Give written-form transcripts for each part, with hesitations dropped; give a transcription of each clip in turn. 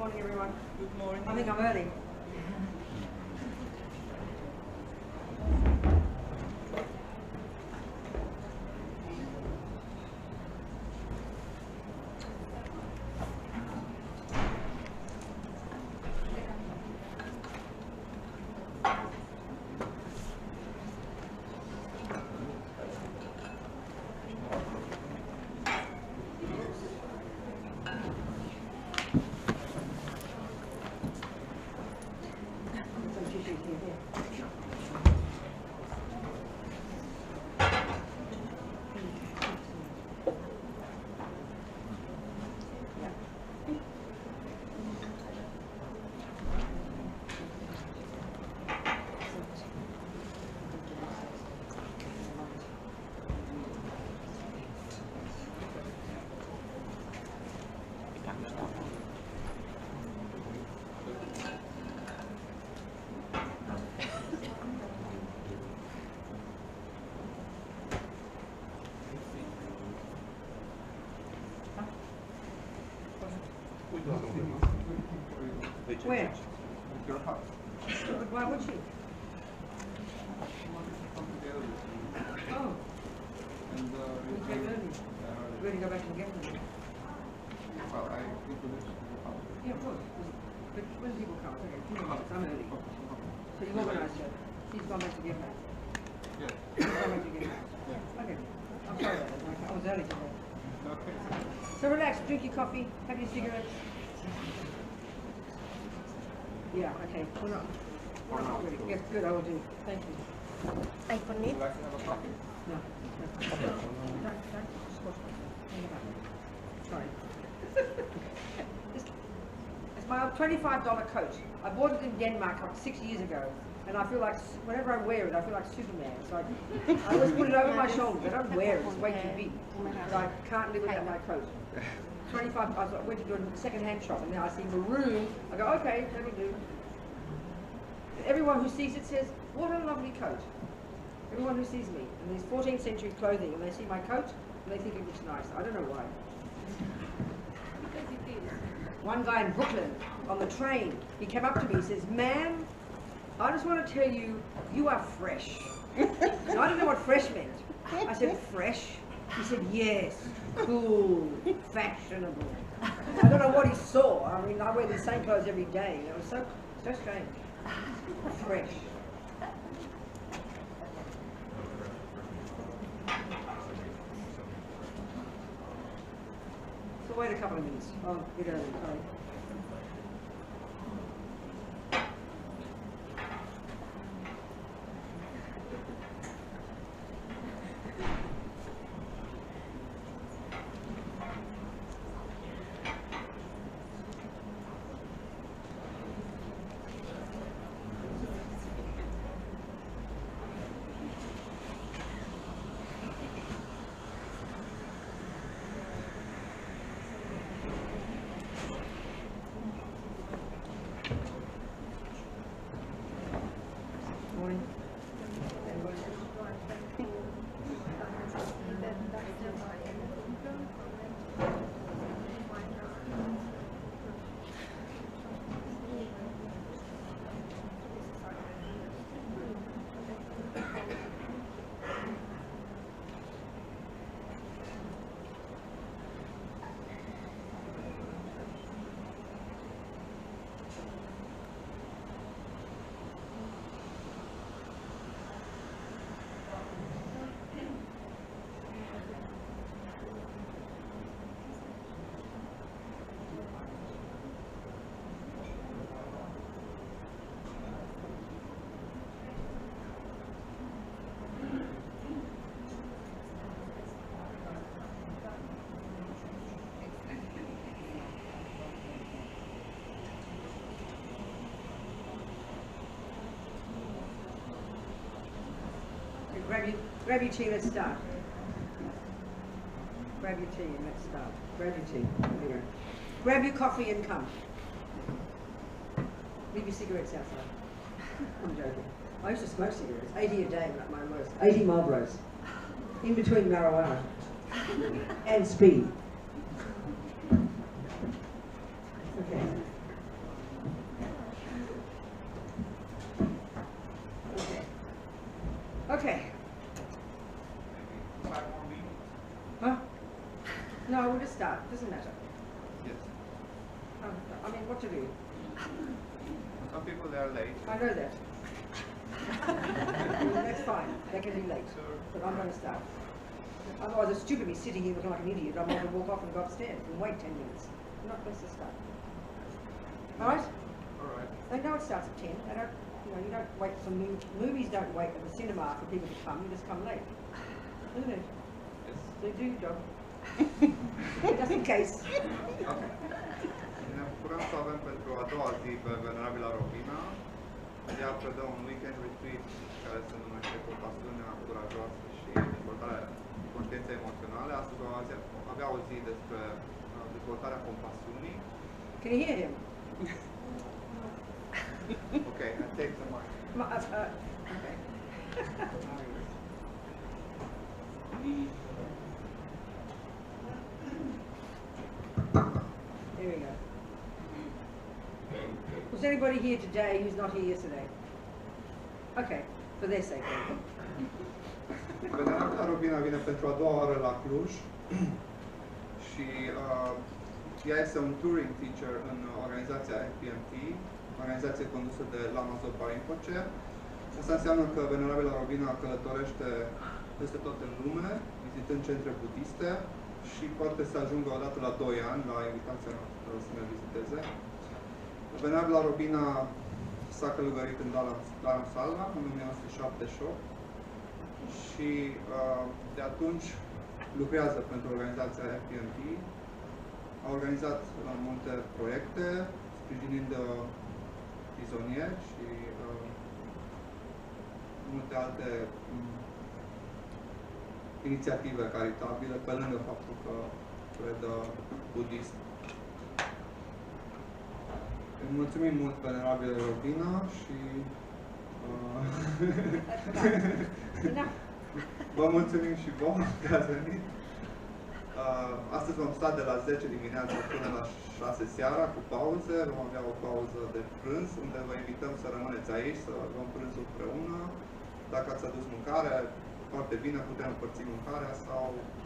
morning, everyone. Good morning. I think I'm early. Where? Your house. Why would she? Oh, And we came early. We're going to go back and get them. well, I introduced the house. Yeah, of course. But when people come, okay, I'm early. So you've organised her. She's gone back to get her. Yes. She's gone back to get her. Yeah. Okay. I'm sorry about that. I was early today. Okay. So relax, drink your coffee, have your cigarettes. Yeah, okay. We're not. Really. Yes, good, I will do. Thank you. Ay, con Would you like to have a coffee? No. Sorry. It's my $25 coat. I bought it in Denmark like 6 years ago. And I feel like, whenever I wear it, I feel like Superman. So I always put it over my shoulders. I don't wear it, it's way too big. So I can't live without my coat. 25, I went to do a second-hand shop, and now I see maroon. I go, okay, that'll do. Everyone who sees it says, what a lovely coat. Everyone who sees me in these 14th century clothing, and they see my coat, and they think it looks nice. I don't know why. One guy in Brooklyn, on the train, he came up to me, he says, ma'am, I just want to tell you, you are fresh. Now, I didn't know what fresh meant. I said, fresh? He said, yes, cool, fashionable. I don't know what he saw. I mean, I wear the same clothes every day. It was so strange. Fresh. So wait a couple of minutes. Oh, get early, sorry. Morning. Grab your tea, let's start. Grab your tea and let's start. Grab your tea. Here. Grab your coffee and come. Leave your cigarettes outside. I'm joking. I used to smoke cigarettes, 80 a day, like my worst. 80 Marlboros. In between marijuana and speed. Okay. start? It doesn't matter. Yes. I mean, what to do? Some people they are late. I know that. That's fine. They can be late. Sure. But I'm going to start. Otherwise, it's stupid me sitting here looking like an idiot. I'm going to walk off and go upstairs and wait 10 minutes. I'm not supposed to start. All right? All right. They know it starts at 10. They don't, you don't wait for movies. Don't wait at the cinema for people to come. You just come late, isn't it? Yes. So do your job. Just in case. Ok. Ne bucurăm să avem pentru a doua zi pe Venerabila Robina. Ea predă un weekend retreat care se numește Compasiunea curajoasă și dezvoltarea conștiinței emoționale. Astăzi vom avea o zi despre dezvoltarea compasiunii. Can you hear him? Ok, I take the mic. Okay. There we go. Was anybody here today who's not here yesterday? Okay, for their sake. Venerabila Robina vine pentru a doua oară la Cluj și ea este un touring teacher în organizația FPMT, organizație condusă de Lama Zopa Rinpoche. Asta înseamnă că Venerabila Robina călătorește peste tot în lume, vizitând centre budiste și poate să ajungă odată la 2 ani la invitația noastră să ne viziteze. Venerabila Robina s-a călugărit în Dharamsala în 1978 și de atunci lucrează pentru organizația FPMT. A organizat multe proiecte, sprijinind prizonieri și multe alte inițiative caritabile, pe lângă faptul că predă budism. Îi mulțumim mult Venerabile Robina și vă mulțumim și vouă că ați venit. Astăzi vom sta de la 10 dimineața până la 6 seara cu pauze. Vom avea o pauză de prânz, unde vă invităm să rămâneți aici, să luăm prânzul împreună. Dacă ați adus mâncare, foarte bine, putem împărți mâncarea sau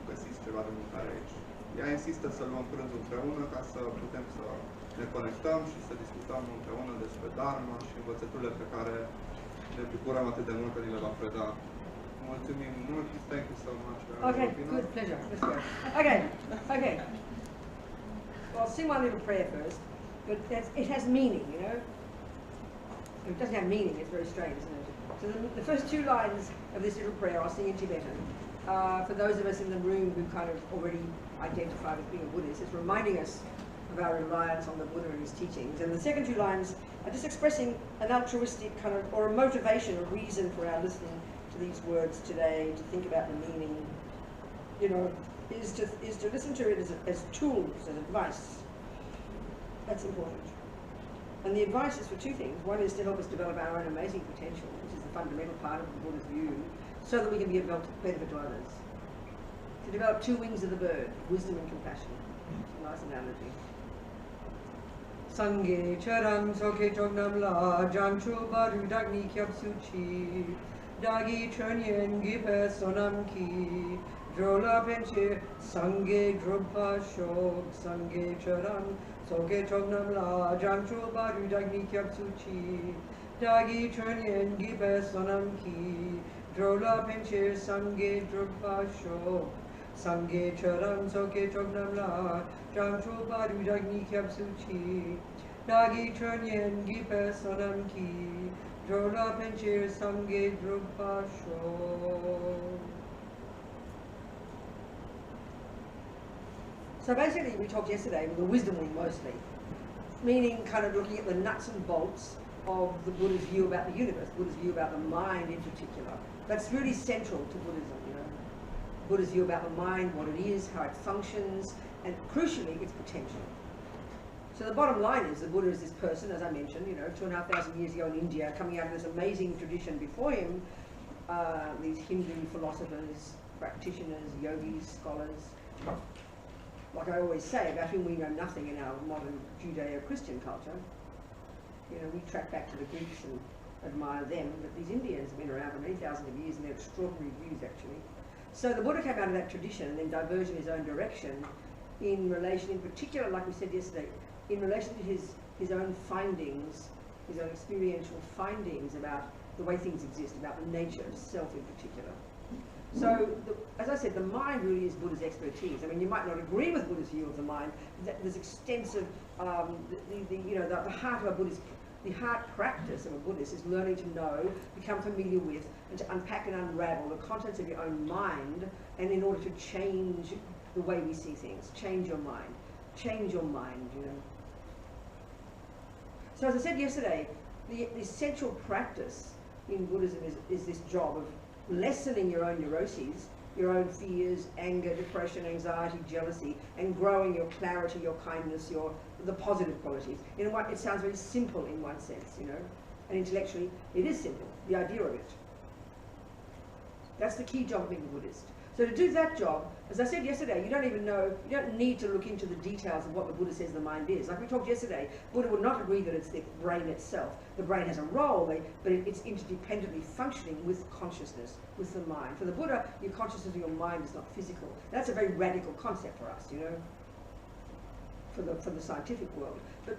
găsiți ceva de mâncare aici. Ea insistă să luăm prânzul împreună ca să putem să ne conectăm și să discutăm împreună despre Dharma și învățăturile pe care ne bucurăm atât de mult că ni le va preda. Mulțumim mult. Thank you so much. Okay, good, pleasure. Let's go. Okay. Well, I'll sing one little prayer first, but it has meaning, you know. If it doesn't have meaning, it's very strange, isn't it? So the first 2 lines of this little prayer I'll sing in Tibetan. For those of us in the room who kind of already identified as being a Buddhist, it's reminding us of our reliance on the Buddha and his teachings. And the second 2 lines are just expressing an altruistic kind of, or a motivation, a reason for our listening to these words today, to think about the meaning, you know, is to listen to it as tools, as advice. That's important. And the advice is for 2 things. One is to help us develop our own amazing potential, which is the fundamental part of the Buddha's view, so that we can be a benefit to others. To develop 2 wings of the bird, wisdom and compassion. It's a nice analogy. Sangye charan soke chognam la jancho baru dagni kyab suchi dagi chönyen gipe sonam ki drola penche sangye drupha shok sangye charan soke chognam la jancho baru dagni kyab suchi dagi chönyen gipe sonam ki drola penche sangye drupha shok Sangye charan soke chognam la jancho baru dagni kyab suchi dagi chönyen gipe sonam ki drola penche sangye drupha shok. So basically we talked yesterday with the wisdom wing mostly, meaning kind of looking at the nuts and bolts of the Buddha's view about the universe, Buddha's view about the mind in particular. That's really central to Buddhism, you know. Buddha's view about the mind, what it is, how it functions, and crucially, its potential. So the bottom line is the Buddha is this person, as I mentioned, you know, 2,500 years ago in India, coming out of this amazing tradition before him, these Hindu philosophers, practitioners, yogis, scholars, like I always say, about whom we know nothing in our modern Judeo-Christian culture. You know, we track back to the Greeks and admire them, but these Indians have been around for many thousands of years and they're extraordinary views, actually. So the Buddha came out of that tradition and then diverged in his own direction in relation, in particular, like we said yesterday, in relation to his own findings, his own experiential findings about the way things exist, about the nature of self in particular. So, as I said, the mind really is Buddha's expertise. I mean, you might not agree with Buddha's view of the mind. There's extensive, the heart of a Buddhist, the heart practice of a Buddhist is learning to know, become familiar with, and to unpack and unravel the contents of your own mind, and in order to change the way we see things, change your mind, you know. So, as I said yesterday, the essential practice in Buddhism is this job of lessening your own neuroses, your own fears, anger, depression, anxiety, jealousy, and growing your clarity, your kindness, the positive qualities. In what it sounds very simple in one sense, you know, and intellectually it is simple, the idea of it. That's the key job of being a Buddhist. So to do that job, as I said yesterday, you don't need to look into the details of what the Buddha says the mind is. Like we talked yesterday, Buddha would not agree that it's the brain itself. The brain has a role, but it's interdependently functioning with consciousness, with the mind. For the Buddha, your consciousness of your mind is not physical. That's a very radical concept for us, you know, for the scientific world. But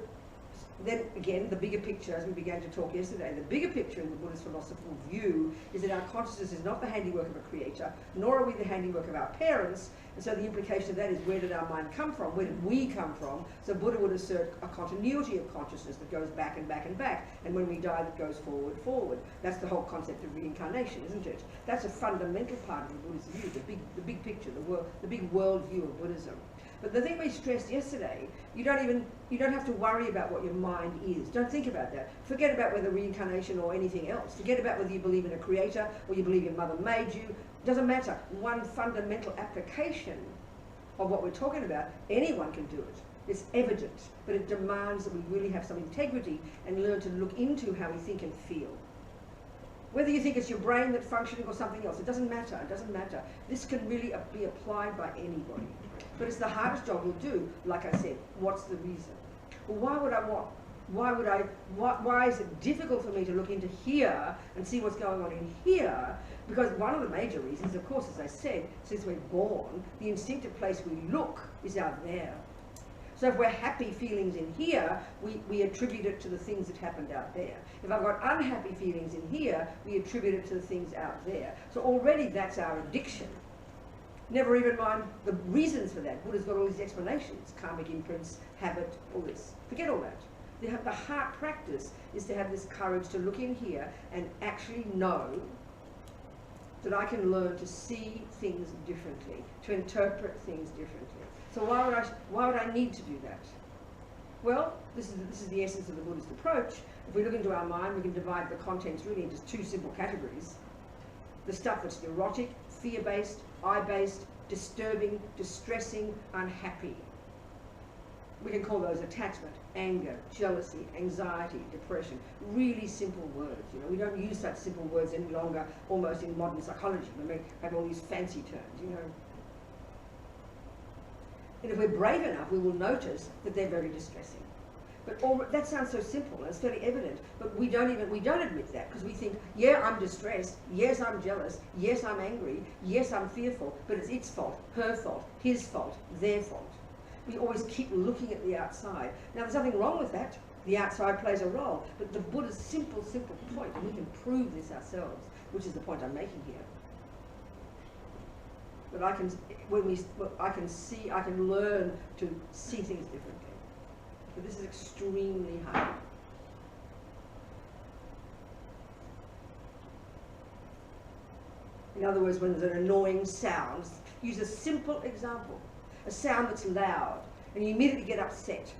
then again, the bigger picture, as we began to talk yesterday, the bigger picture in the Buddhist philosophical view is that our consciousness is not the handiwork of a creator, nor are we the handiwork of our parents, and so the implication of that is, where did our mind come from? Where did we come from? So Buddha would assert a continuity of consciousness that goes back and back and back, and when we die, that goes forward, forward. That's the whole concept of reincarnation, isn't it? That's a fundamental part of the Buddhist view, the big picture, the big world view of Buddhism. But the thing we stressed yesterday, you don't have to worry about what your mind is. Don't think about that. Forget about whether reincarnation or anything else. Forget about whether you believe in a creator or you believe your mother made you. It doesn't matter. One fundamental application of what we're talking about, anyone can do it. It's evident, but it demands that we really have some integrity and learn to look into how we think and feel. Whether you think it's your brain that's functioning or something else, it doesn't matter. It doesn't matter. This can really be applied by anybody. But it's the hardest job you'll do, like I said. What's the reason? Well, why is it difficult for me to look into here and see what's going on in here? Because one of the major reasons, of course, as I said, since we're born, the instinctive place we look is out there. So if we're happy feelings in here, we attribute it to the things that happened out there. If I've got unhappy feelings in here, we attribute it to the things out there. So already that's our addiction. Never even mind the reasons for that. Buddha's got all these explanations, karmic imprints, habit, all this. Forget all that. The heart practice is to have this courage to look in here and actually know that I can learn to see things differently, to interpret things differently. So why would I need to do that? Well, this is the essence of the Buddhist approach. If we look into our mind, we can divide the contents really into two simple categories. The stuff that's neurotic, fear-based, I-based, disturbing, distressing, unhappy. We can call those attachment, anger, jealousy, anxiety, depression. Really simple words. You know, we don't use such simple words any longer, almost in modern psychology. We have all these fancy terms, you know. And if we're brave enough, we will notice that they're very distressing. But that sounds so simple, and it's fairly evident, but we don't admit that, because we think, yeah, I'm distressed, yes, I'm jealous, yes, I'm angry, yes, I'm fearful, but it's its fault, her fault, his fault, their fault. We always keep looking at the outside. Now, there's nothing wrong with that. The outside plays a role, but the Buddha's simple point, and we can prove this ourselves, which is the point I'm making here. But I can learn to see things differently. But this is extremely hard. In other words, when there's an annoying sound, use a simple example. A sound that's loud, and you immediately get upset.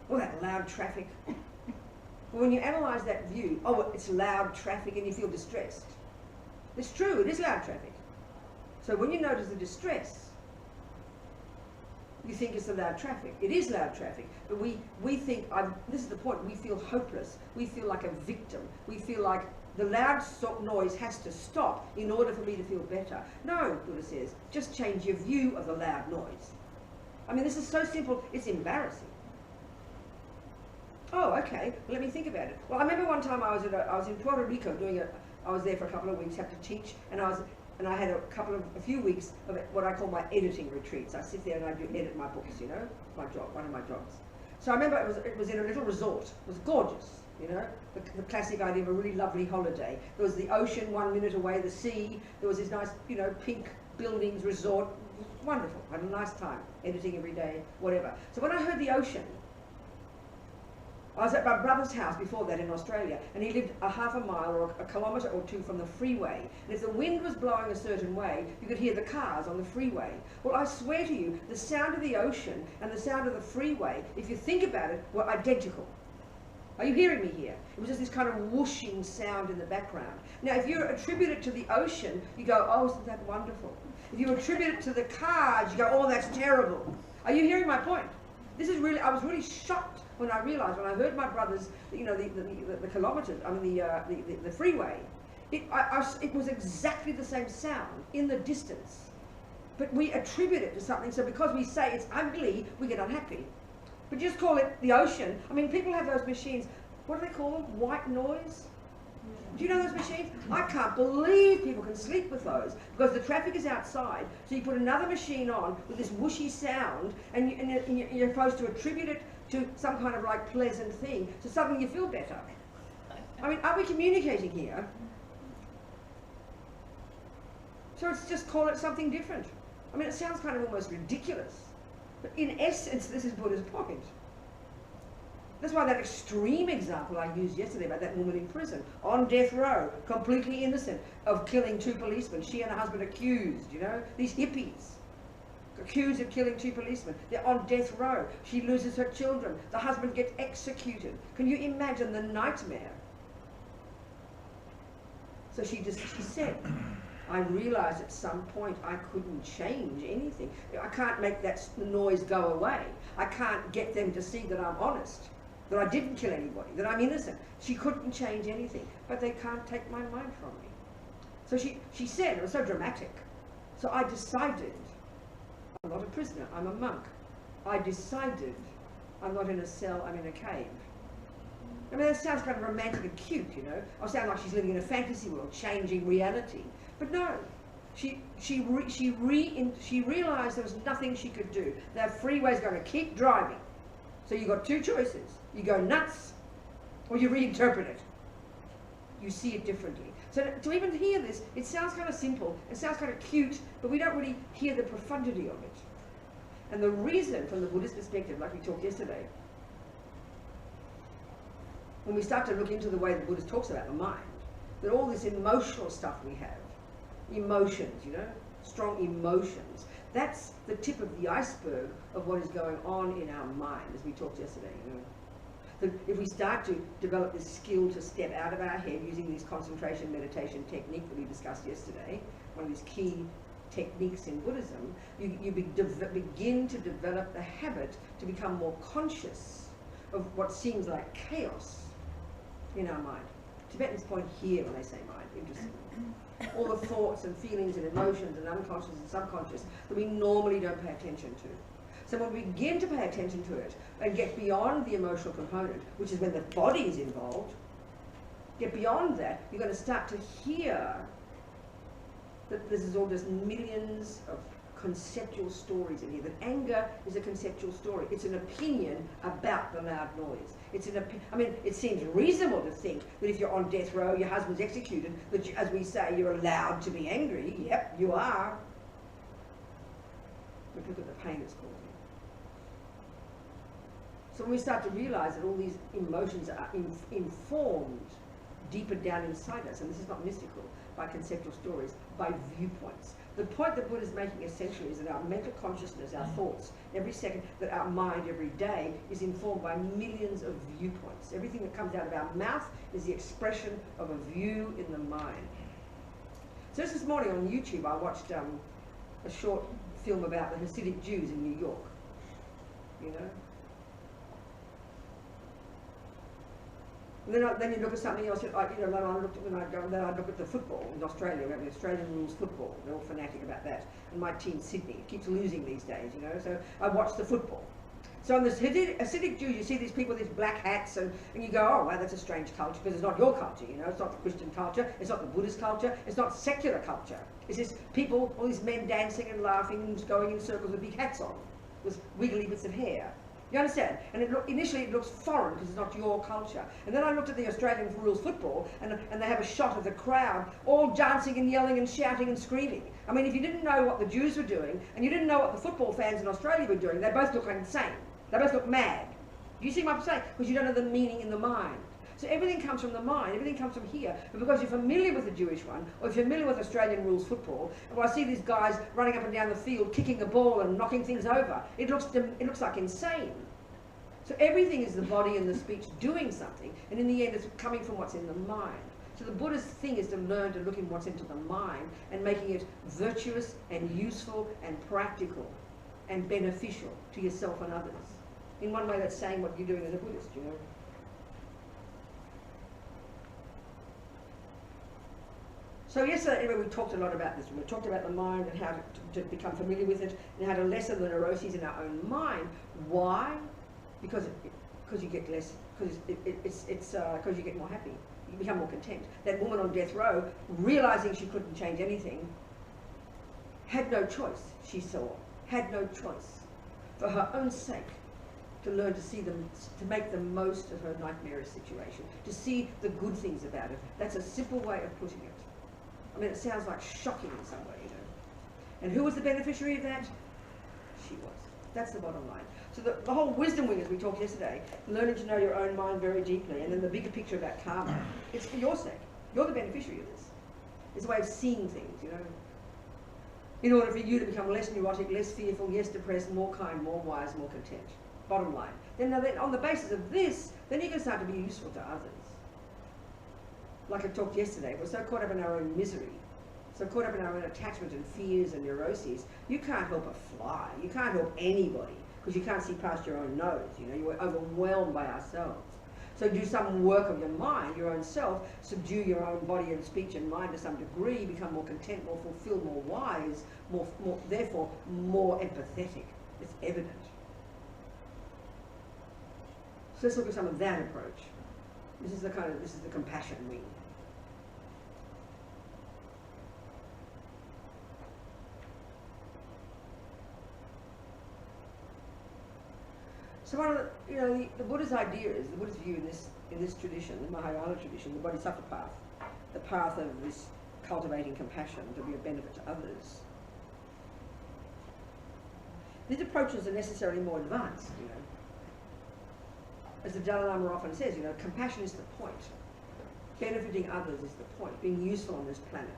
Oh, that loud traffic. Well, when you analyse that view, oh, it's loud traffic, and you feel distressed. It's true, it is loud traffic. So when you notice the distress, you think it's the loud traffic. It is loud traffic, but we think, this is the point, we feel hopeless. We feel like a victim. We feel like the loud noise has to stop in order for me to feel better. No, Buddha says, just change your view of the loud noise. I mean, this is so simple, it's embarrassing. Oh, okay, let me think about it. Well, I remember one time I was in Puerto Rico I was there for a couple of weeks, had to teach, and I was and I had a few weeks of what I call my editing retreats. I sit there and I do edit my books, you know, my job, one of my jobs. So I remember it was in a little resort. It was gorgeous, you know, the classic idea of a really lovely holiday. There was the ocean 1 minute away, the sea. There was this nice, you know, pink buildings, resort. Wonderful. I had a nice time editing every day, whatever. So when I heard the ocean, I was at my brother's house before that in Australia, and he lived a half a mile or a kilometre or two from the freeway. And if the wind was blowing a certain way, you could hear the cars on the freeway. Well, I swear to you, the sound of the ocean and the sound of the freeway, if you think about it, were identical. Are you hearing me here? It was just this kind of whooshing sound in the background. Now, if you attribute it to the ocean, you go, oh, isn't that wonderful? If you attribute it to the cars, you go, oh, that's terrible. Are you hearing my point? This is really, I was really shocked when I realized, when I heard my brothers, you know, the kilometers, I mean the freeway, it was exactly the same sound in the distance. But we attribute it to something, so because we say it's ugly, we get unhappy. But just call it the ocean. I mean, people have those machines, what do they call them? White noise? Do you know those machines? I can't believe people can sleep with those, because the traffic is outside, so you put another machine on with this whooshy sound, and you're supposed to attribute it to some kind of like pleasant thing, to something you feel better. I mean, are we communicating here? So it's just call it something different. I mean, it sounds kind of almost ridiculous, but in essence, this is Buddha's point. That's why that extreme example I used yesterday about that woman in prison, on death row, completely innocent of killing 2 policemen, she and her husband accused, you know, these hippies, accused of killing 2 policemen. They're on death row. She loses her children. The husband gets executed. Can you imagine the nightmare? So she said, I realized at some point I couldn't change anything. I can't make that noise go away. I can't get them to see that I'm honest, that I didn't kill anybody, that I'm innocent. She couldn't change anything, but they can't take my mind from me. So she said, it was so dramatic. So I decided, I'm not a prisoner, I'm a monk. I decided I'm not in a cell, I'm in a cave. I mean, that sounds kind of romantic and cute, you know. I sound like she's living in a fantasy world, changing reality. But no, she realized there was nothing she could do. That freeway's going to keep driving. So you've got 2 choices. You go nuts, or you reinterpret it. You see it differently. So to even hear this, it sounds kind of simple, it sounds kind of cute, but we don't really hear the profundity of it. And the reason, from the Buddhist perspective, like we talked yesterday, when we start to look into the way the Buddhist talks about the mind, that all this emotional stuff we have, emotions, you know, strong emotions, that's the tip of the iceberg of what is going on in our mind, as we talked yesterday, you know. If we start to develop this skill to step out of our head using this concentration meditation technique that we discussed yesterday, one of these key techniques in Buddhism, you begin to develop the habit to become more conscious of what seems like chaos in our mind. Tibetans point here when they say mind, interestingly. All the thoughts and feelings and emotions and unconscious and subconscious that we normally don't pay attention to. So when we begin to pay attention to it and get beyond the emotional component, which is when the body is involved, get beyond that, you're going to start to hear that this is all just millions of conceptual stories in here. That anger is a conceptual story. It's an opinion about the loud noise. It's an I mean, it seems reasonable to think that if you're on death row, your husband's executed, that you, as we say, you're allowed to be angry. Yep, you are. But look at the pain it's causing. So when we start to realize that all these emotions are informed deeper down inside us, and this is not mystical, by conceptual stories, by viewpoints. The point that Buddha is making essentially is that our mental consciousness, our thoughts, every second, that our mind every day is informed by millions of viewpoints. Everything that comes out of our mouth is the expression of a view in the mind. So just this morning on YouTube I watched a short film about the Hasidic Jews in New York, you know. And then you look at something else, then I look at the football in Australia. We have the Australian rules football. They're all fanatic about that. And my team, Sydney, keeps losing these days, you know. So I watch the football. So in the Hasidic Jews, you see these people with these black hats, and you go, oh, wow, that's a strange culture, because it's not your culture, you know, it's not the Christian culture, it's not the Buddhist culture, it's not secular culture. It's just people, all these men dancing and laughing and going in circles with big hats on, with wiggly bits of hair. You understand? And initially it looks foreign because it's not your culture. And then I looked at the Australian rules football, and they have a shot of the crowd all dancing and yelling and shouting and screaming. I mean, if you didn't know what the Jews were doing, and you didn't know what the football fans in Australia were doing, they both look insane. They both look mad. Do you see what I'm saying? Because you don't know the meaning in the mind. So everything comes from the mind, everything comes from here. But because you're familiar with the Jewish one, or you're familiar with Australian rules football, and when I see these guys running up and down the field, kicking the ball and knocking things over, it looks like insane. So everything is the body and the speech doing something, and in the end it's coming from what's in the mind. So the Buddhist thing is to learn to look in what's into the mind and making it virtuous and useful and practical and beneficial to yourself and others. In one way, that's saying what you're doing as a Buddhist, you know. So yesterday, anyway, we talked a lot about this. We talked about the mind and how to become familiar with it, and how to lessen the neuroses in our own mind. Why? Because you get less. Because because you get more happy. You become more content. That woman on death row, realizing she couldn't change anything, had no choice. She saw, had no choice, for her own sake, to learn to see them, to make the most of her nightmarish situation, to see the good things about it. That's a simple way of putting it. I mean, it sounds like shocking in some way, you know. And who was the beneficiary of that? She was. That's the bottom line. So the whole wisdom wing, as we talked yesterday, learning to know your own mind very deeply, and then the bigger picture about karma, it's for your sake. You're the beneficiary of this. It's a way of seeing things, you know. In order for you to become less neurotic, less fearful, less depressed, more kind, more wise, more content. Bottom line. Then on the basis of this, then you can start to be useful to others. Like I talked yesterday, we're so caught up in our own misery, so caught up in our own attachment and fears and neuroses, you can't help a fly. You can't help anybody because you can't see past your own nose. You know, you're overwhelmed by ourselves. So do some work of your mind, your own self, subdue your own body and speech and mind to some degree, become more content, more fulfilled, more wise, therefore more empathetic. It's evident. So let's look at some of that approach. This is the compassion wing. So one of the Buddha's idea is, the Buddha's view in this tradition, the Mahayana tradition, the Bodhisattva path, the path of this cultivating compassion to be of benefit to others. These approaches are necessarily more advanced, you know. As the Dalai Lama often says, you know, compassion is the point. Benefiting others is the point. Being useful on this planet,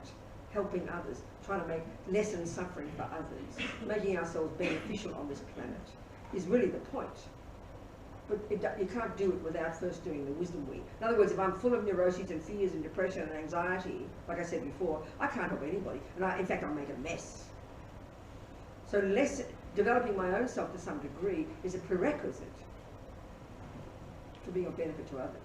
helping others, trying to lessen suffering for others, making ourselves beneficial on this planet is really the point. But you can't do it without first doing the wisdom wing. In other words, if I'm full of neuroses and fears and depression and anxiety, like I said before, I can't help anybody. And in fact, I'll make a mess. So developing my own self to some degree is a prerequisite for being of benefit to others.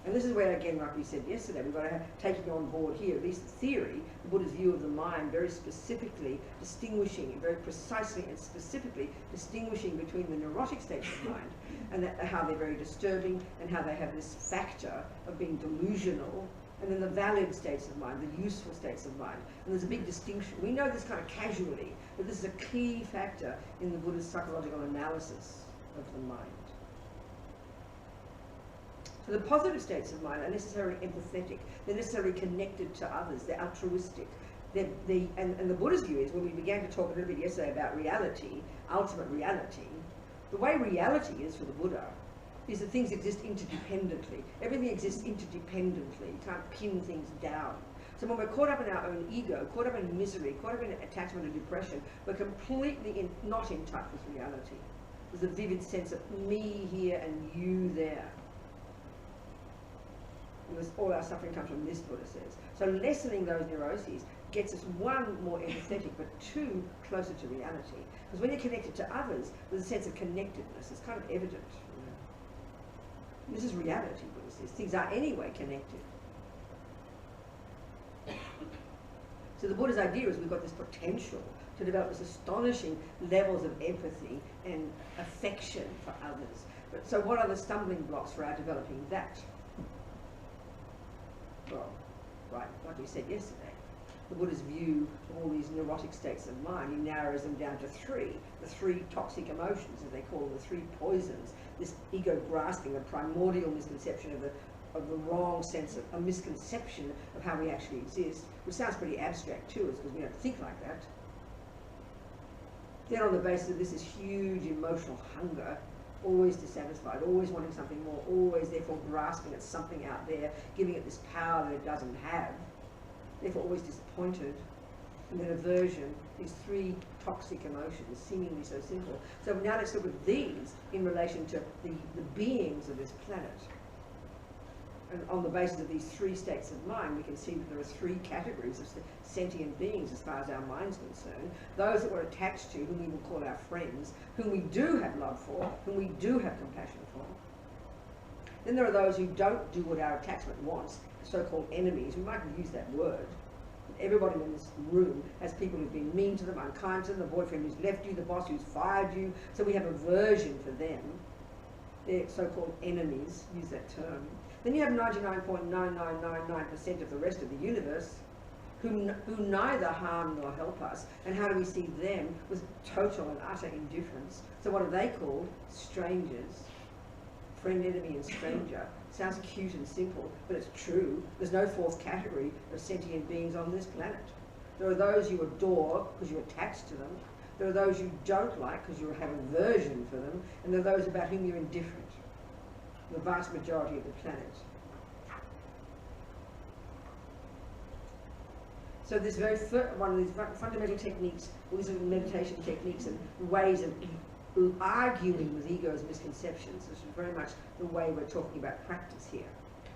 And this is where, again, like we said yesterday, we've got to taking on board here, at least the theory, the Buddha's view of the mind, very specifically distinguishing, very precisely and specifically distinguishing between the neurotic states of mind and how they're very disturbing and how they have this factor of being delusional, and then the valid states of mind, the useful states of mind. And there's a big distinction. We know this kind of casually, but this is a key factor in the Buddha's psychological analysis of the mind. So the positive states of mind are necessarily empathetic. They're necessarily connected to others. They're altruistic. And the Buddha's view is, when we began to talk a little bit yesterday about reality, ultimate reality, the way reality is for the Buddha is that things exist interdependently. Everything exists interdependently. You can't pin things down. So when we're caught up in our own ego, caught up in misery, caught up in attachment and depression, we're completely not in touch with reality. There's a vivid sense of me here and you there. And all our suffering comes from this, Buddha says. So lessening those neuroses gets us, one, more empathetic, but two, closer to reality. Because when you're connected to others, there's a sense of connectedness. It's kind of evident. You know? This is reality, Buddha says. Things are anyway connected. So the Buddha's idea is we've got this potential to develop this astonishing levels of empathy and affection for others. But so what are the stumbling blocks for our developing that? Well, right, like we said yesterday, the Buddha's view of all these neurotic states of mind, he narrows them down to three, the three toxic emotions, as they call them, the three poisons, this ego grasping, a primordial misconception of the wrong sense of, a misconception of how we actually exist, which sounds pretty abstract to us because we don't think like that. Then on the basis of this is huge emotional hunger, always dissatisfied, always wanting something more, always therefore grasping at something out there, giving it this power that it doesn't have, therefore always disappointed, and then aversion, these three toxic emotions, seemingly so simple. So now let's look at these in relation to the beings of this planet. And on the basis of these three states of mind, we can see that there are three categories of sentient beings as far as our mind's concerned. Those that we're attached to, whom we will call our friends, whom we do have love for, whom we do have compassion for. Then there are those who don't do what our attachment wants, so-called enemies. We might use that word. Everybody in this room has people who've been mean to them, unkind to them, the boyfriend who's left you, the boss who's fired you. So we have aversion for them. They're so-called enemies, use that term. Then you have 99.9999% of the rest of the universe who neither harm nor help us. And how do we see them? With total and utter indifference. So what are they called? Strangers. Friend, enemy, and stranger. Sounds cute and simple, but it's true. There's no fourth category of sentient beings on this planet. There are those you adore because you're attached to them. There are those you don't like because you have aversion for them. And there are those about whom you're indifferent. The vast majority of the planet. So this very one of these fundamental techniques, all these meditation techniques and ways of arguing with ego's misconceptions, this is very much the way we're talking about practice here.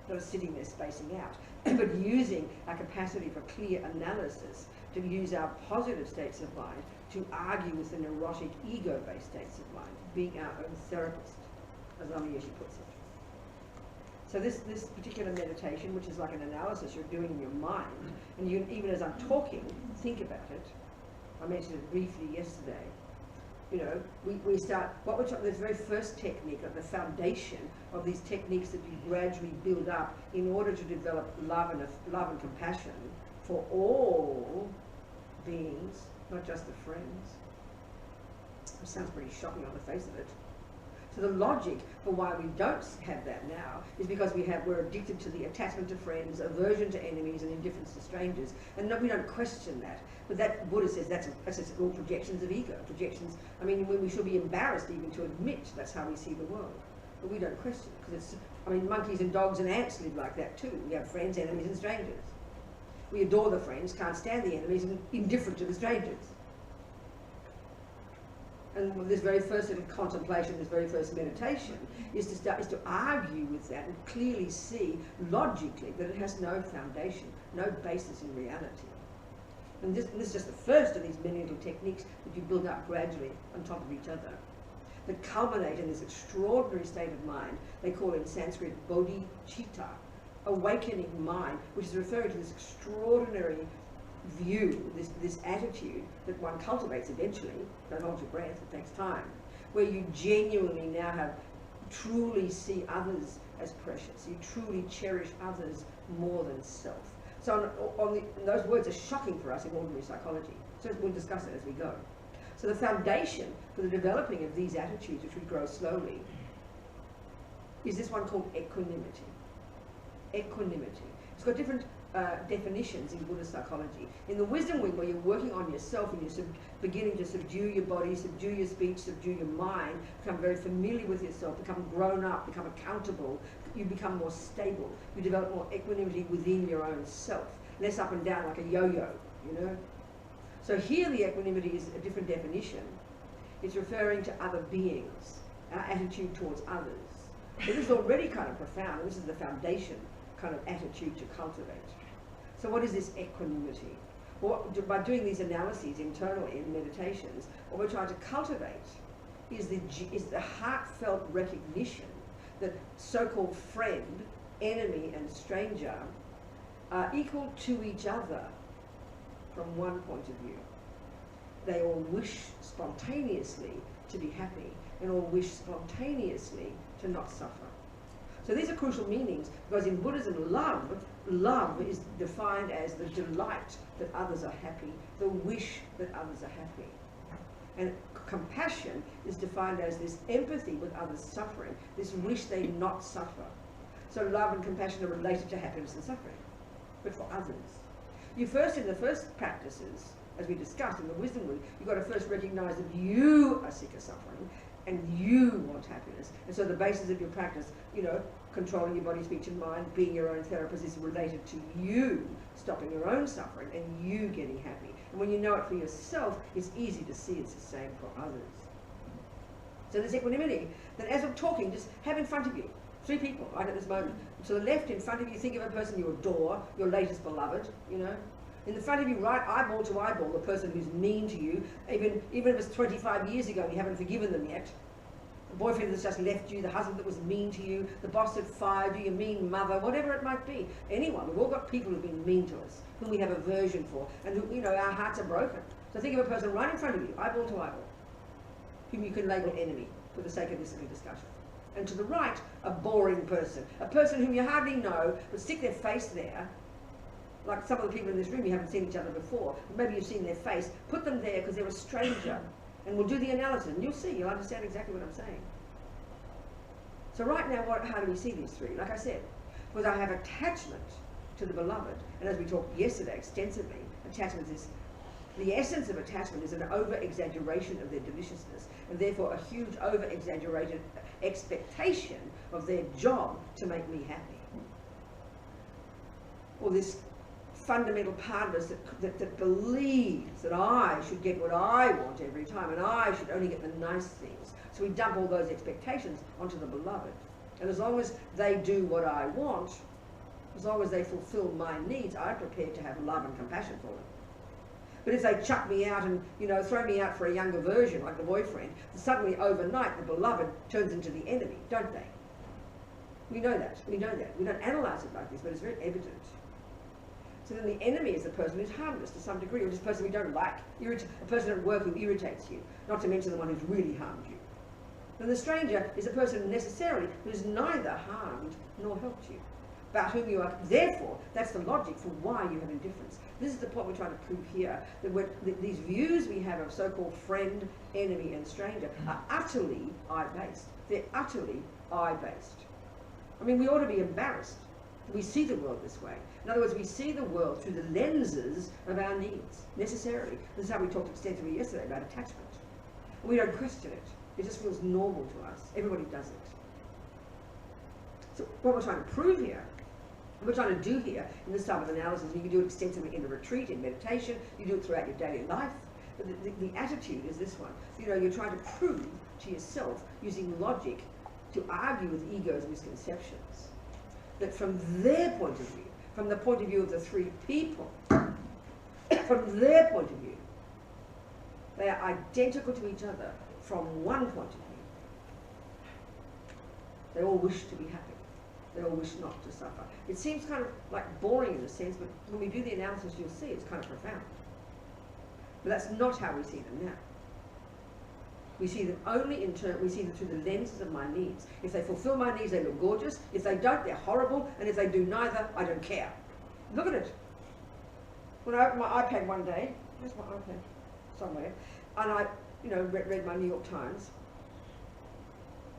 Not sitting there spacing out, but using our capacity for clear analysis to use our positive states of mind to argue with the neurotic ego-based states of mind, being our own therapist, as Amiyashi puts it. So this particular meditation, which is like an analysis you're doing in your mind, and you, even as I'm talking, think about it. I mentioned it briefly yesterday. You know, we start, what we're talking, this very first technique, like the foundation of these techniques that you gradually build up in order to develop love and compassion for all beings, not just the friends. It sounds pretty shocking on the face of it. So the logic for why we don't have that now is because we're addicted to the attachment to friends, aversion to enemies, and indifference to strangers. And we don't question that. But that Buddha says that's all projections of ego. Projections, I mean, we should be embarrassed even to admit that's how we see the world. But we don't question it, because it's, I mean, monkeys and dogs and ants live like that too. We have friends, enemies, and strangers. We adore the friends, can't stand the enemies, and indifferent to the strangers. And this very first little contemplation, this very first meditation, is to argue with that and clearly see logically that it has no foundation, no basis in reality. And this is just the first of these many little techniques that you build up gradually on top of each other, that culminate in this extraordinary state of mind. They call it in Sanskrit bodhicitta, awakening mind, which is referring to this extraordinary view, this attitude that one cultivates eventually. Don't hold your breath, it takes time, where you genuinely now truly see others as precious. You truly cherish others more than self. So those words are shocking for us in ordinary psychology. So we'll discuss it as we go. So the foundation for the developing of these attitudes, which we grow slowly, is this one called equanimity. Equanimity. It's got different definitions in Buddhist psychology. In the wisdom wing, where you're working on yourself and you're beginning to subdue your body, subdue your speech, subdue your mind, become very familiar with yourself, become grown up, become accountable, you become more stable, you develop more equanimity within your own self, less up and down like a yo-yo, you know? So here the equanimity is a different definition. It's referring to other beings, our attitude towards others. So this is already kind of profound, and this is the foundation kind of attitude to cultivate. So what is this equanimity? Well, by doing these analyses internally in meditations, what we're trying to cultivate is the heartfelt recognition that so-called friend, enemy, and stranger are equal to each other from one point of view. they all wish spontaneously to be happy and all wish spontaneously to not suffer. So these are crucial meanings, because in Buddhism, love is defined as the delight that others are happy, the wish that others are happy. And compassion is defined as this empathy with others' suffering, this wish they not suffer. So love and compassion are related to happiness and suffering, but for others. You first, in the first practices, as we discussed in the Wisdom Week, you've got to first recognize that you are sick of suffering and you want happiness. And so the basis of your practice, controlling your body, speech and mind, being your own therapist, is related to you stopping your own suffering and you getting happy. And when you know it for yourself, it's easy to see it's the same for others. So this equanimity, that as I'm talking, just have in front of you 3 people right at this moment. To the left in front of you, think of a person you adore, your latest beloved, In the front of you, right eyeball to eyeball, the person who's mean to you, even if it's 25 years ago and you haven't forgiven them yet. The boyfriend that's just left you, the husband that was mean to you, the boss that fired you, your mean mother, whatever it might be. Anyone. We've all got people who've been mean to us, whom we have aversion for, and who, our hearts are broken. So think of a person right in front of you, eyeball to eyeball, whom you can label enemy for the sake of this little discussion. And to the right, a boring person, a person whom you hardly know, but stick their face there. Like some of the people in this room, you haven't seen each other before. Maybe you've seen their face. Put them there because they're a stranger. And we'll do the analysis and you'll see, you'll understand exactly what I'm saying. So right now, how do we see these 3? Like I said, because I have attachment to the beloved. And as we talked yesterday extensively, attachment is, the essence of attachment is an over-exaggeration of their deliciousness. And therefore a huge over-exaggerated expectation of their job to make me happy. Or this fundamental part of us that believes that I should get what I want every time and I should only get the nice things. So we dump all those expectations onto the beloved. And as long as they do what I want, as long as they fulfill my needs, I'm prepared to have love and compassion for them. But if they chuck me out and, throw me out for a younger version, like the boyfriend, suddenly overnight the beloved turns into the enemy, don't they? We know that. We know that. We don't analyse it like this, but it's very evident. So then the enemy is the person who's harmed us to some degree, or just a person we don't like, a person at work who irritates you, not to mention the one who's really harmed you. Then the stranger is a person necessarily who's neither harmed nor helped you, but whom you are. Therefore, that's the logic for why you have indifference. This is the point we're trying to prove here, that these views we have of so-called friend, enemy and stranger are utterly I-based. They're utterly I-based. I mean, we ought to be embarrassed. We see the world this way. In other words, we see the world through the lenses of our needs, necessarily. This is how we talked extensively yesterday about attachment. We don't question it. It just feels normal to us. Everybody does it. So what we're trying to prove here, what we're trying to do here in this type of analysis, and you can do it extensively in a retreat, in meditation, you do it throughout your daily life, but the attitude is this one. You're trying to prove to yourself, using logic, to argue with ego's misconceptions, that from their point of view, from the point of view of the 3 people, from their point of view, they are identical to each other from one point of view. They all wish to be happy. They all wish not to suffer. It seems kind of like boring in a sense, but when we do the analysis, you'll see it's kind of profound. But that's not how we see them now. We see them only we see them through the lenses of my needs. If they fulfill my needs, they look gorgeous. If they don't, they're horrible. And if they do neither, I don't care. Look at it. When I opened my iPad one day, where's my iPad? Somewhere. And I, read my New York Times.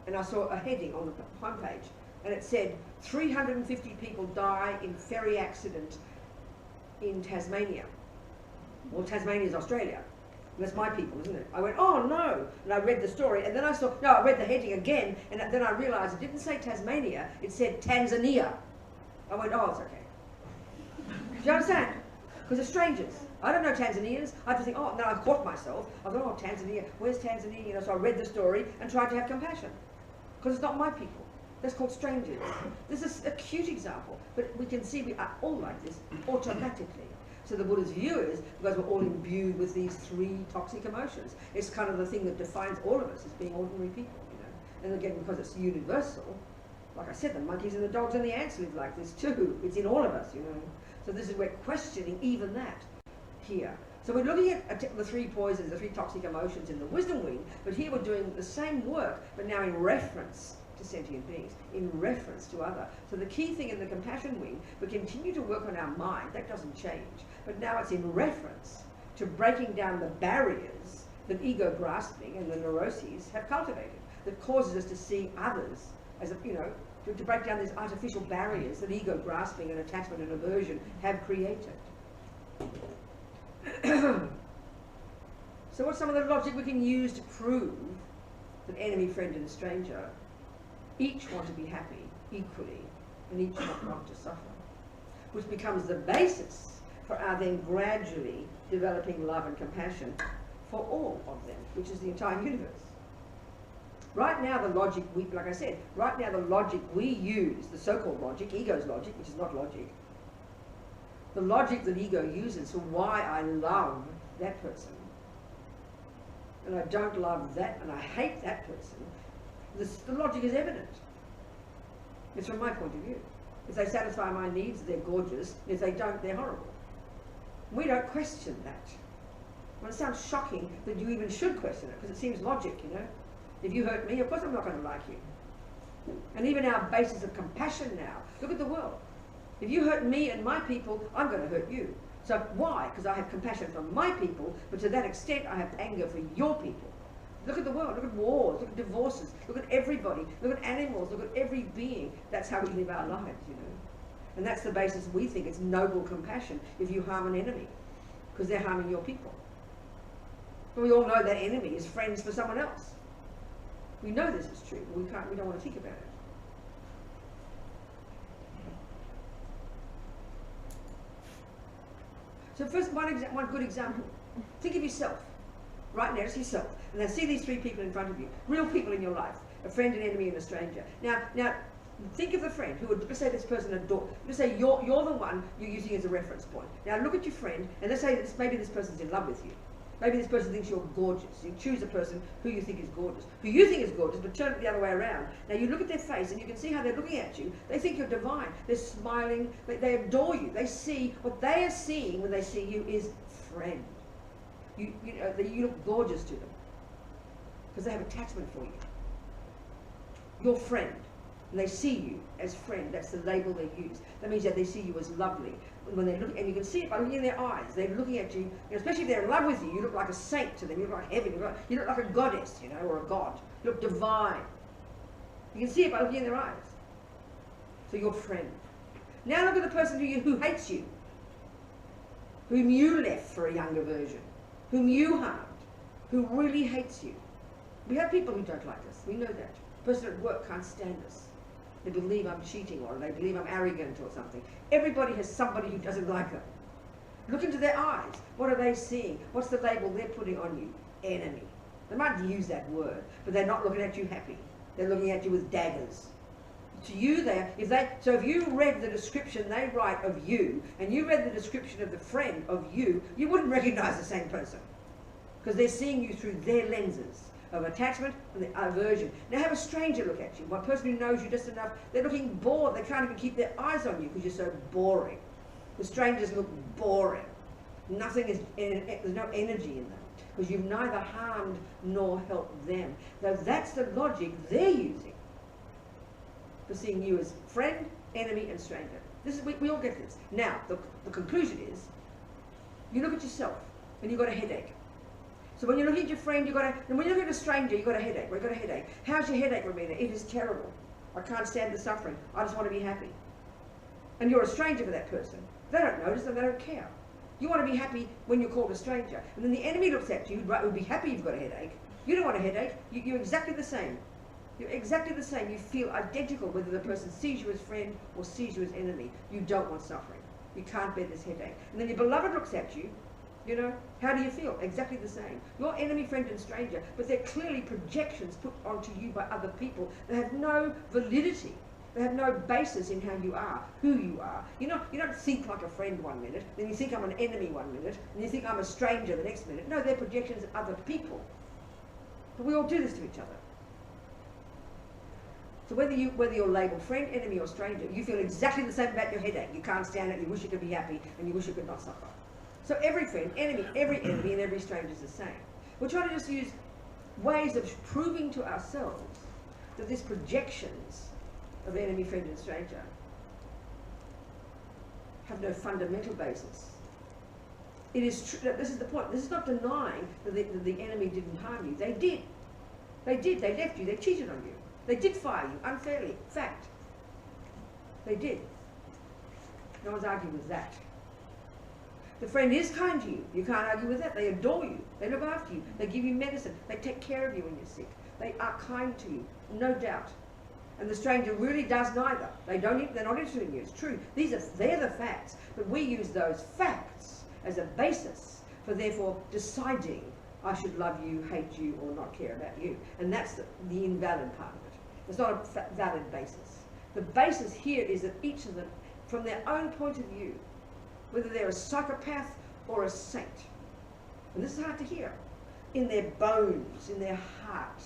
And I saw a heading on the homepage. And it said, 350 people die in ferry accident in Tasmania. Well, Tasmania is Australia. That's my people, isn't it? I went, oh no, and I read the story, and then I read the heading again, and then I realised it didn't say Tasmania, it said Tanzania. I went, oh, it's okay. Do you understand? Because they're strangers. I don't know Tanzanians. I have to think, oh, and then I caught myself. I thought, oh, Tanzania, where's Tanzania? So I read the story and tried to have compassion. Because it's not my people. That's called strangers. This is a cute example, but we can see we are all like this automatically. So the Buddha's view is, because we're all imbued with these 3 toxic emotions, it's kind of the thing that defines all of us as being ordinary people, And again, because it's universal, like I said, the monkeys and the dogs and the ants live like this too. It's in all of us, So this is, we're questioning even that here. So we're looking at the three poisons, the three toxic emotions in the wisdom wing, but here we're doing the same work, but now in reference to sentient beings, in reference to other. So the key thing in the compassion wing, we continue to work on our mind, that doesn't change, but now it's in reference to breaking down the barriers that ego grasping and the neuroses have cultivated, that causes us to see others as, to break down these artificial barriers that ego grasping and attachment and aversion have created. So what's some of the logic we can use to prove that enemy, friend and stranger each want to be happy equally and each not want to suffer? Which becomes the basis for our then gradually developing love and compassion for all of them, which is the entire universe. Right now the logic like I said, right now the logic we use, the so-called logic, ego's logic, which is not logic, the logic that ego uses for why I love that person and I don't love that and I hate that person, the logic is evident. It's from my point of view. If they satisfy my needs, they're gorgeous. If they don't, they're horrible. We don't question that. Well, it sounds shocking that you even should question it, because it seems logic, If you hurt me, of course I'm not going to like you. And even our basis of compassion now, look at the world. If you hurt me and my people, I'm going to hurt you. So why? Because I have compassion for my people, but to that extent I have anger for your people. Look at the world, look at wars, look at divorces, look at everybody, look at animals, look at every being. That's how we live our lives, And that's the basis we think it's noble compassion if you harm an enemy, because they're harming your people. But we all know that enemy is friends for someone else. We know this is true, but we don't want to think about it. So first, one good example. Think of yourself. Right now, it's yourself. And then see these three people in front of you. Real people in your life. A friend, an enemy, and a stranger. Now, think of the friend who would, let's say this person adores. Let's say you're the one you're using as a reference point. Now look at your friend, and let's say maybe this person's in love with you. Maybe this person thinks you're gorgeous. You choose a person who you think is gorgeous. Who you think is gorgeous, but turn it the other way around. Now you look at their face and you can see how they're looking at you. They think you're divine. They're smiling. They adore you. They see, what they are seeing when they see you is friend. You look gorgeous to them. Because they have attachment for you. Your friend. And they see you as friend. That's the label they use. That means that they see you as lovely. When they look, and you can see it by looking in their eyes. They're looking at you, especially if they're in love with you. You look like a saint to them. You look like heaven. You look like a goddess, or a god. You look divine. You can see it by looking in their eyes. So your friend. Now look at the person who hates you, whom you left for a younger version, whom you harmed, who really hates you. We have people who don't like us. We know that. The person at work can't stand us. They believe I'm cheating, or they believe I'm arrogant or something. Everybody has somebody who doesn't like them. Look into their eyes. What are they seeing? What's the label they're putting on you? Enemy. They might use that word, but they're not looking at you happy. They're looking at you with daggers. To you, so if you read the description they write of you, and you read the description of the friend of you, you wouldn't recognize the same person. Because they're seeing you through their lenses of attachment and the aversion. Now have a stranger look at you, one person who knows you just enough. They're looking bored. They can't even keep their eyes on you because you're so boring. The strangers look boring. There's no energy in them because you've neither harmed nor helped them. So that's the logic they're using for seeing you as friend, enemy, and stranger. We all get this. Now, the conclusion is, you look at yourself and you've got a headache. So when you look at your friend, and when you look at a stranger, you've got a headache. We've got a headache. How's your headache, Robina? It is terrible. I can't stand the suffering. I just want to be happy. And you're a stranger for that person. They don't notice and they don't care. You want to be happy when you're called a stranger. And then the enemy looks at you, would be happy you've got a headache. You don't want a headache. You're exactly the same. You're exactly the same. You feel identical whether the person sees you as friend or sees you as enemy. You don't want suffering. You can't bear this headache. And then your beloved looks at you. How do you feel? Exactly the same. Your enemy, friend, and stranger, but they're clearly projections put onto you by other people that have no validity. They have no basis in how you are, who you are. You don't think like a friend one minute, then you think I'm an enemy one minute, and you think I'm a stranger the next minute. No, they're projections of other people. But we all do this to each other. So whether you're labelled friend, enemy, or stranger, you feel exactly the same about your headache. You can't stand it, you wish you could be happy, and you wish you could not suffer. So every friend, enemy, and every stranger is the same. We're trying to just use ways of proving to ourselves that these projections of enemy, friend, and stranger have no fundamental basis. It is true. This is the point. This is not denying that the enemy didn't harm you. They did. They did. They left you. They cheated on you. They did fire you unfairly. Fact. They did. No one's arguing with that. The friend is kind to you. You can't argue with that. They adore you. They look after you. They give you medicine. They take care of you when you're sick. They are kind to you, no doubt. And the stranger really does neither. They're not interested in you. It's true. They're the facts. But we use those facts as a basis for therefore deciding I should love you, hate you, or not care about you. And that's the invalid part of it. It's not a valid basis. The basis here is that each of them, from their own point of view, whether they're a psychopath or a saint, and this is hard to hear, in their bones, in their heart,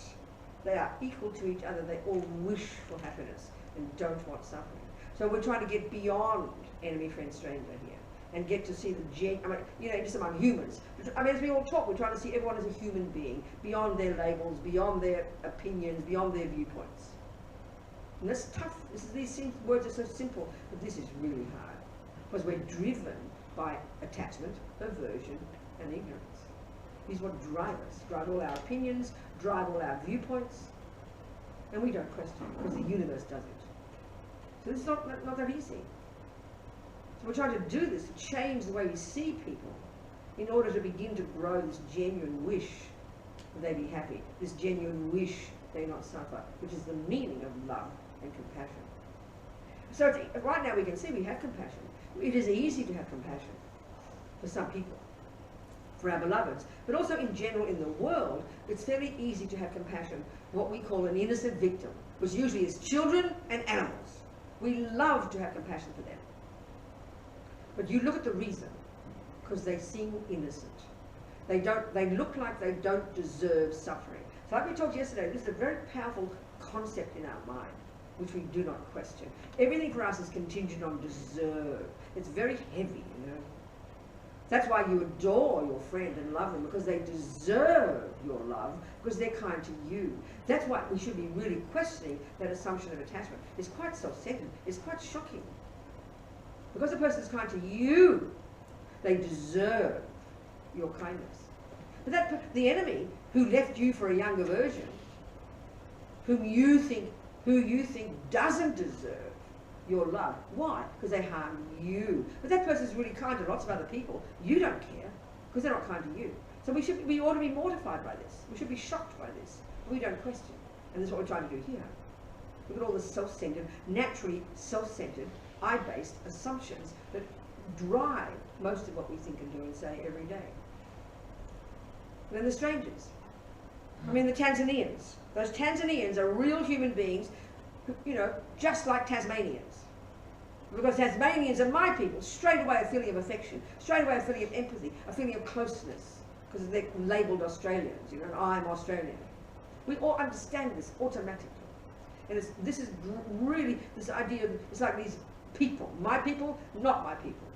they are equal to each other. They all wish for happiness and don't want suffering. So we're trying to get beyond enemy, friend, stranger here and get to see just among humans. As we all talk, we're trying to see everyone as a human being, beyond their labels, beyond their opinions, beyond their viewpoints. And that's tough. These words are so simple, but this is really hard because we're driven by attachment, aversion, and ignorance. These are what drive us, drive all our opinions, drive all our viewpoints, and we don't question it because the universe does it. So this is not that easy. So we're trying to do this to change the way we see people in order to begin to grow this genuine wish that they be happy, this genuine wish they not suffer, which is the meaning of love and compassion. So right now we can see we have compassion. It is easy to have compassion for some people, for our beloveds, but also in general in the world, it's fairly easy to have compassion, what we call an innocent victim, which usually is children and animals. We love to have compassion for them. But you look at the reason, because they seem innocent. They look like they don't deserve suffering. So like we talked yesterday, this is a very powerful concept in our mind, which we do not question. Everything for us is contingent on deserve. It's very heavy, you know. That's why you adore your friend and love them, because they deserve your love, because they're kind to you. That's why we should be really questioning that assumption of attachment. It's quite self-centered. It's quite shocking. Because the person is kind to you, they deserve your kindness. But the enemy who left you for a younger version, who you think doesn't deserve your love. Why? Because they harm you. But that person is really kind to lots of other people. You don't care, because they're not kind to you. So we ought to be mortified by this. We should be shocked by this. We don't question. And this is what we're trying to do here. Look at all the self-centered, naturally self-centered, I-based assumptions that drive most of what we think and do and say every day. And then the strangers. I mean, the Tanzanians. Those Tanzanians are real human beings, just like Tasmanians. Because Tasmanians are my people. Straight away a feeling of affection, straight away a feeling of empathy, a feeling of closeness, because they're labelled Australians, and I'm Australian. We all understand this automatically. And this is really, this idea of, it's like these people, my people, not my people,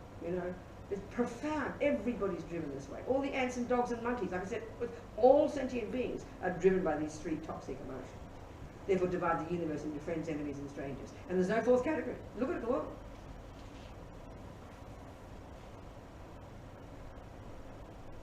It's profound. Everybody's driven this way. All the ants and dogs and monkeys, like I said, all sentient beings are driven by these three toxic emotions. Therefore divide the universe into friends, enemies, and strangers. And there's no fourth category. Look at the world.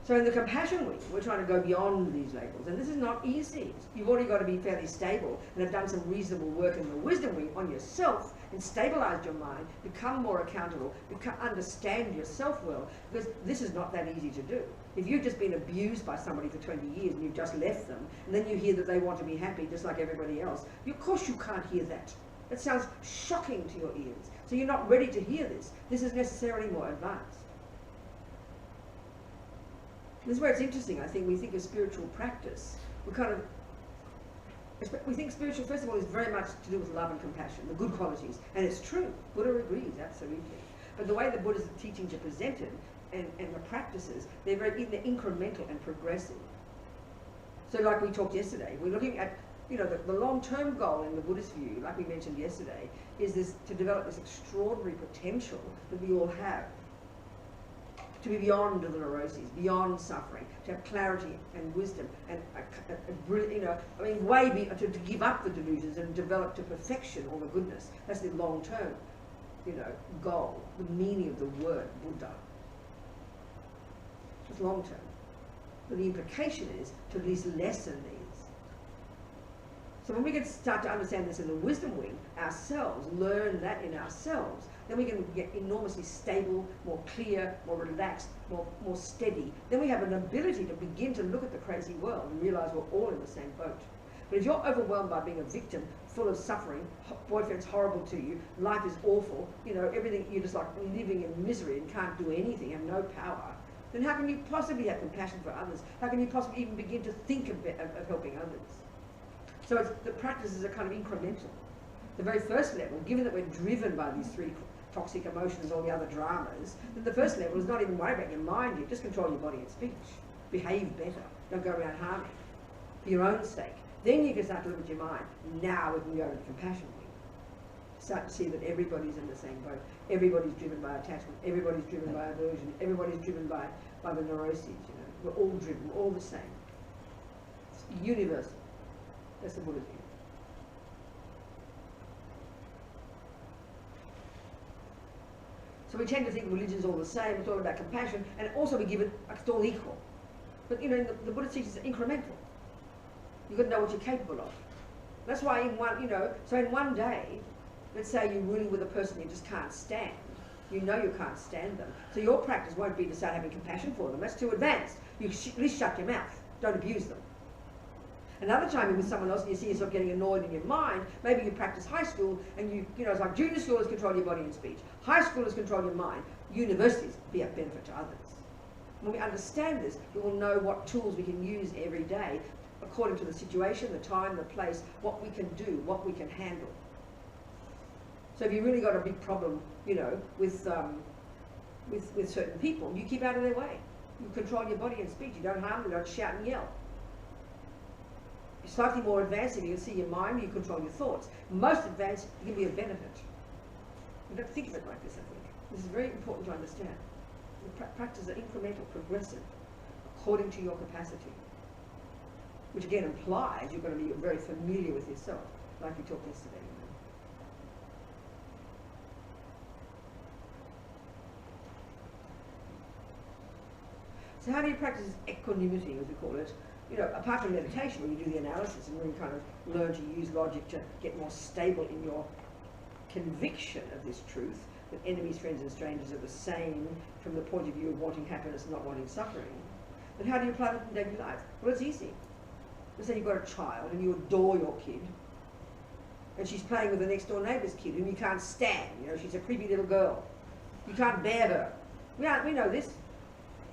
So in the compassion week, we're trying to go beyond these labels. And this is not easy. You've already got to be fairly stable and have done some reasonable work in the wisdom week on yourself and stabilized your mind, become more accountable, understand yourself well, because this is not that easy to do. If you've just been abused by somebody for 20 years and you've just left them, and then you hear that they want to be happy just like everybody else, of course you can't hear that. That sounds shocking to your ears. So you're not ready to hear this. This is necessarily more advanced. This is where it's interesting. I think we think of spiritual practice. We think spiritual, first of all, is very much to do with love and compassion, the good qualities. And it's true. Buddha agrees, absolutely. But the way the Buddha's teachings are presented and the practices, they're very incremental and progressive. So like we talked yesterday, we're looking at, the long-term goal in the Buddhist view, like we mentioned yesterday, is this to develop this extraordinary potential that we all have. to be beyond the neuroses, beyond suffering, to have clarity and wisdom, and to give up the delusions and develop to perfection all the goodness. That's the long-term, goal, the meaning of the word Buddha. It's long-term. But the implication is to at least lessen these. So when we can start to understand this in the wisdom wing ourselves, learn that in ourselves, then we can get enormously stable, more clear, more relaxed, more steady. Then we have an ability to begin to look at the crazy world and realize we're all in the same boat. But if you're overwhelmed by being a victim, full of suffering, boyfriend's horrible to you, life is awful, everything, you're just like living in misery and can't do anything, have no power, then how can you possibly have compassion for others? How can you possibly even begin to think of helping others? So the practices are kind of incremental. The very first level, given that we're driven by these three toxic emotions, all the other dramas, then the first level is not even worry about your mind, you just control your body and speech. Behave better. Don't go around harming. For your own sake. Then you can start to look at your mind. Now we can go to the compassion wing. Start to see that everybody's in the same boat. Everybody's driven by attachment. Everybody's driven by aversion. Everybody's driven by the neuroses. We're all driven. We're all the same. It's universal. That's the Buddha's view. So we tend to think religion's all the same, it's all about compassion, and also we give it, it's all equal. But the Buddha teaches incremental. You've got to know what you're capable of. That's why in one day, let's say you're really with a person you just can't stand. You can't stand them. So your practice won't be to start having compassion for them. That's too advanced. You at least shut your mouth. Don't abuse them. Another time you're with someone else and you see yourself getting annoyed in your mind, maybe you practice high school and it's like junior schoolers control your body and speech. High schoolers control your mind. Universities be a benefit to others. When we understand this, we will know what tools we can use every day according to the situation, the time, the place, what we can do, what we can handle. So if you really got a big problem, with certain people, you keep out of their way. You control your body and speech. You don't harm them, you don't shout and yell. You're slightly more advanced, if you can see your mind, you control your thoughts. Most advanced, you can be a benefit. You don't think of it like this, I think. This is very important to understand. The practice are incremental, progressive, according to your capacity. Which again implies you're going to be very familiar with yourself, like we talked yesterday. So how do you practice equanimity, as we call it? Apart from meditation, where you do the analysis and really kind of learn to use logic to get more stable in your conviction of this truth, that enemies, friends and strangers are the same from the point of view of wanting happiness and not wanting suffering, then how do you apply that in daily life? Well, it's easy. Let's say you've got a child and you adore your kid, and she's playing with the next door neighbour's kid whom you can't stand. She's a creepy little girl. You can't bear her. We know this.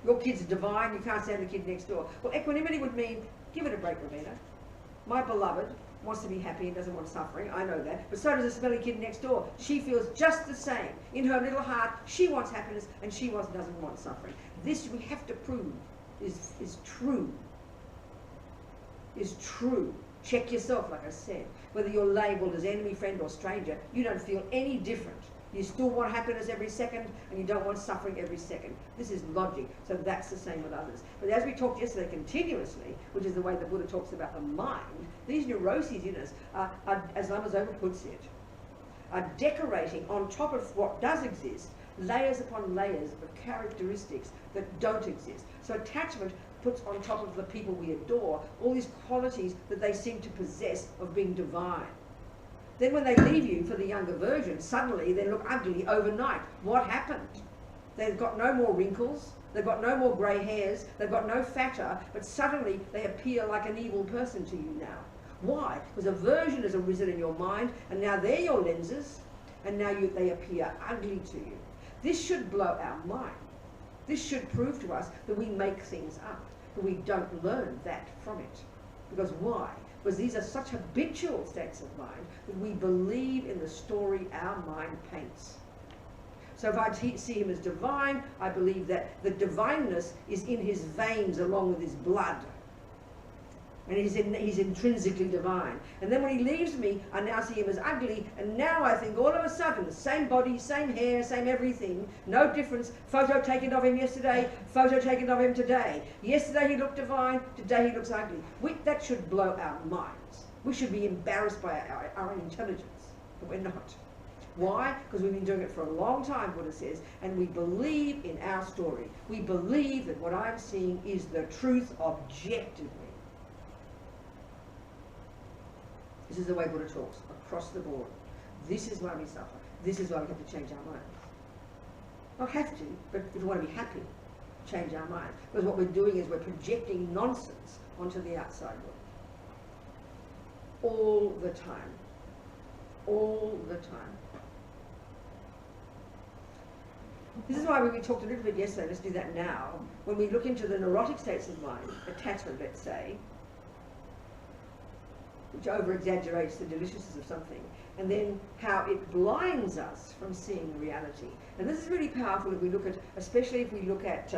Your kid's divine, you can't stand the kid next door. Well, equanimity would mean, give it a break, Robina. My beloved wants to be happy and doesn't want suffering, I know that, but so does the smelly kid next door. She feels just the same. In her little heart, she wants happiness and she doesn't want suffering. This we have to prove is true. Is true. Check yourself, like I said. Whether you're labelled as enemy, friend or stranger, you don't feel any different. You still want happiness every second, and you don't want suffering every second. This is logic, so that's the same with others. But as we talked yesterday continuously, which is the way the Buddha talks about the mind, these neuroses in us are, as Lama Zopa puts it, are decorating on top of what does exist, layers upon layers of characteristics that don't exist. So attachment puts on top of the people we adore all these qualities that they seem to possess of being divine. Then when they leave you for the younger version, suddenly they look ugly overnight. What happened? They've got no more wrinkles, they've got no more grey hairs, they've got no fatter, but suddenly they appear like an evil person to you now. Why? Because aversion has arisen in your mind, and now they're your lenses, and now they appear ugly to you. This should blow our mind. This should prove to us that we make things up, that we don't learn that from it. Because why? Because these are such habitual states of mind that we believe in the story our mind paints. So if I see him as divine, I believe that the divineness is in his veins along with his blood. and he's intrinsically divine. And then when he leaves me, I now see him as ugly, and now I think all of a sudden, same body, same hair, same everything, no difference. Photo taken of him yesterday, photo taken of him today. Yesterday he looked divine, today he looks ugly. That should blow our minds. We should be embarrassed by our intelligence, but we're not. Why? Because we've been doing it for a long time, Buddha says, and we believe in our story. We believe that what I'm seeing is the truth objectively. This is the way Buddha talks, across the board. This is why we suffer. This is why we have to change our minds. Not have to, but if we want to be happy, change our minds. Because what we're doing is we're projecting nonsense onto the outside world. All the time. All the time. This is why when we talked a little bit yesterday, let's do that now, when we look into the neurotic states of mind, attachment, let's say, which over-exaggerates the deliciousness of something, and then how it blinds us from seeing reality. And this is really powerful if we look at, especially if we look at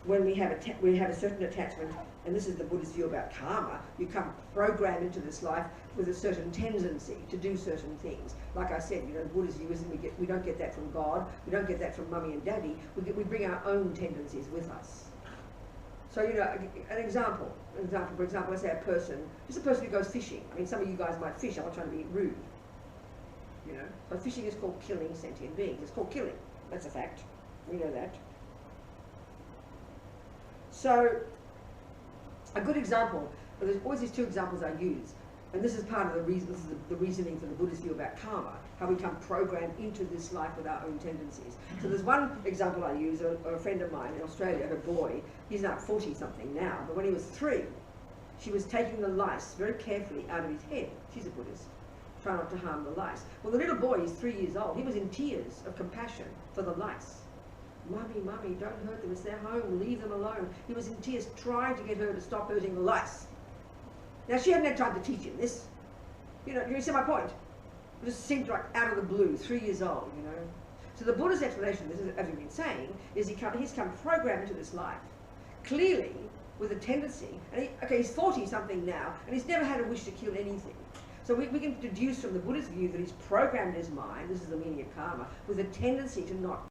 when we have a certain attachment, and this is the Buddhist view about karma. You come programmed into this life with a certain tendency to do certain things. Like I said, you know, Buddhist view isn't we don't get that from God, we don't get that from mummy and daddy, we bring our own tendencies with us. So, you know, an example, for example, let's say a person who goes fishing. I mean, some of you guys might fish, I'm not trying to be rude. You know, so fishing is called killing sentient beings. It's called killing, that's a fact, we know that. So, a good example, there's always these two examples I use, and this is part of the reason, this is the reasoning for the Buddhist view about karma, how we come programmed into this life with our own tendencies. So there's one example I use, a friend of mine in Australia, her boy, he's now 40-something now, but when he was 3, she was taking the lice very carefully out of his head. She's a Buddhist, trying not to harm the lice. Well, the little boy is 3 years old, he was in tears of compassion for the lice. Mummy, don't hurt them, it's their home, leave them alone. He was in tears trying to get her to stop hurting the lice. Now, she hadn't had time to teach him this. You know, you see my point? It just seemed like out of the blue, 3 years old, you know. So the Buddha's explanation, this is, as we've been saying, is he's come programmed into this life, clearly with a tendency, and he's 40-something now, and he's never had a wish to kill anything. So we can deduce from the Buddhist view that he's programmed his mind, this is the meaning of karma, with a tendency to not